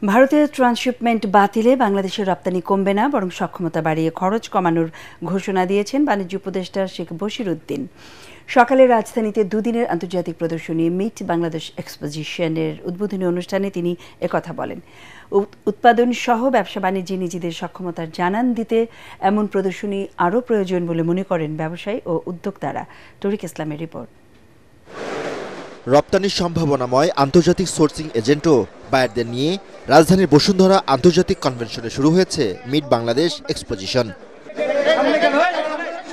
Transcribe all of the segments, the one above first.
ভারতের ট্রান্সশিপমেন্ট বাতিলে বাংলাদেশের রপ্তানি কমবে না, বরং সক্ষমতা বাড়িয়ে খরচ কমানোর ঘোষণা দিয়েছেন বাণিজ্য উপদেষ্টা শেখ বশির উদ্দিন। সকালে রাজধানীতে দুদিনের আন্তর্জাতিক প্রদর্শনী মিট বাংলাদেশ এক্সপোজিশনের উদ্বোধনী অনুষ্ঠানে তিনি একথা বলেন। উৎপাদন সহ ব্যবসা বাণিজ্যে নিজেদের সক্ষমতার জানান দিতে এমন প্রদর্শনী আরও প্রয়োজন বলে মনে করেন ব্যবসায়ী ও উদ্যোক্তারা। তরিক ইসলামের রিপোর্ট। রপ্তানির সম্ভাবনাময় আন্তর্জাতিক সোর্সিং এজেন্ট ও বায়ারদের নিয়ে রাজধানীর বসুন্ধরা আন্তর্জাতিক কনভেনশনে শুরু হয়েছে মিট বাংলাদেশ এক্সপোজিশন।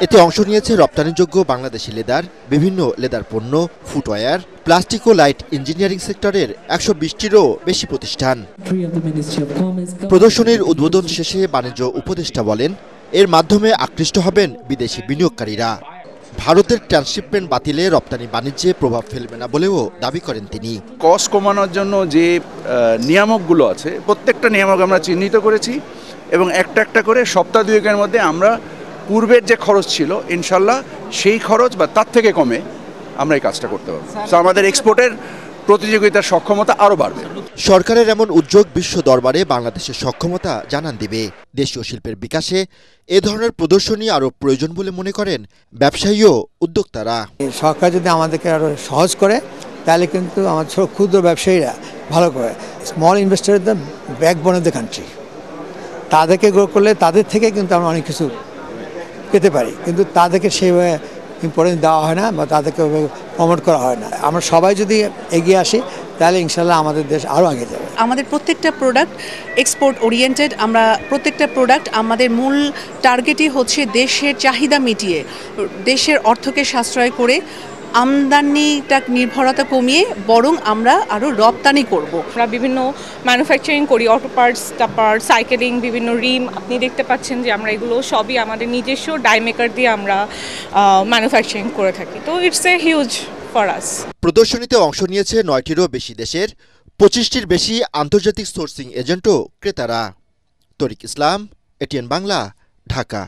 এতে অংশ নিয়েছে রপ্তানিযোগ্য বাংলাদেশি লেদার, বিভিন্ন লেদার পণ্য, ফুটওয়্যার, প্লাস্টিক ও লাইট ইঞ্জিনিয়ারিং সেক্টরের ১২০টিরও বেশি প্রতিষ্ঠান। প্রদর্শনীর উদ্বোধন শেষে বাণিজ্য উপদেষ্টা বলেন, এর মাধ্যমে আকৃষ্ট হবেন বিদেশি বিনিয়োগকারীরা। ভারতের ট্রান্সশিপমেন্ট বাতিলে রপ্তানি বাণিজ্যে প্রভাব ফেলবে না বলেও দাবি করেন তিনি। কস্ট কমানোর জন্য যে নিয়ামকগুলো আছে, প্রত্যেকটা নিয়ামক আমরা চিহ্নিত করেছি এবং একটা একটা করে সপ্তাহ দুয়েকের মধ্যে আমরা পূর্বের যে খরচ ছিল ইনশাল্লাহ সেই খরচ বা তার থেকে কমে আমরা এই কাজটা করতে পারবো। তো আমাদের এক্সপোর্টের প্রতিযোগিতার সক্ষমতা আরও বাড়বে। সরকারের এমন উদ্যোগ বিশ্ব দরবারে বাংলাদেশের সক্ষমতা জানান দিবে। দেশীয় শিল্পের বিকাশে এ ধরনের প্রদর্শনী আরও প্রয়োজন বলে মনে করেন ব্যবসায়ী ও উদ্যোক্তারা। সরকার যদি আমাদেরকে আরও সহজ করে তাহলে কিন্তু আমার ক্ষুদ্র ব্যবসায়ীরা ভালো করে, small investor the backbone of the country, তাদেরকে গ্রো করলে তাদের থেকে কিন্তু আমরা অনেক কিছু পেতে পারি, কিন্তু তাদেরকে সেইভাবে ইম্পর্টেন্স দেওয়া হয় না বা তাদেরকে প্রমোট করা হয় না। আমরা সবাই যদি এগিয়ে আসি তাহলে ইনশাল্লাহ আমাদের দেশ আরও আগে যাবে। আমাদের প্রত্যেকটা প্রোডাক্ট এক্সপোর্ট ওরিয়েন্টেড। আমরা প্রত্যেকটা প্রোডাক্ট আমাদের মূল টার্গেটই হচ্ছে দেশের চাহিদা মিটিয়ে, দেশের অর্থকে সাশ্রয় করে আমদানিটা নির্ভরতা কমিয়ে বরং আমরা আরও রপ্তানি করব। আমরা বিভিন্ন ম্যানুফ্যাকচারিং করি, অটো পার্টস, তারপর সাইকেলিং, বিভিন্ন রিম। আপনি দেখতে পাচ্ছেন যে আমরা এগুলো সবই আমাদের নিজস্ব ডাইমেকার দিয়ে আমরা ম্যানুফ্যাকচারিং করে থাকি। তো it's a huge for us. প্রদর্শনীতে অংশ নিয়েছে ৯টিরও বেশি দেশের ২৫টির বেশি আন্তর্জাতিক সোর্সিং এজেন্ট ও ক্রেতারা। তরিক ইসলাম, এটিএন বাংলা, ঢাকা।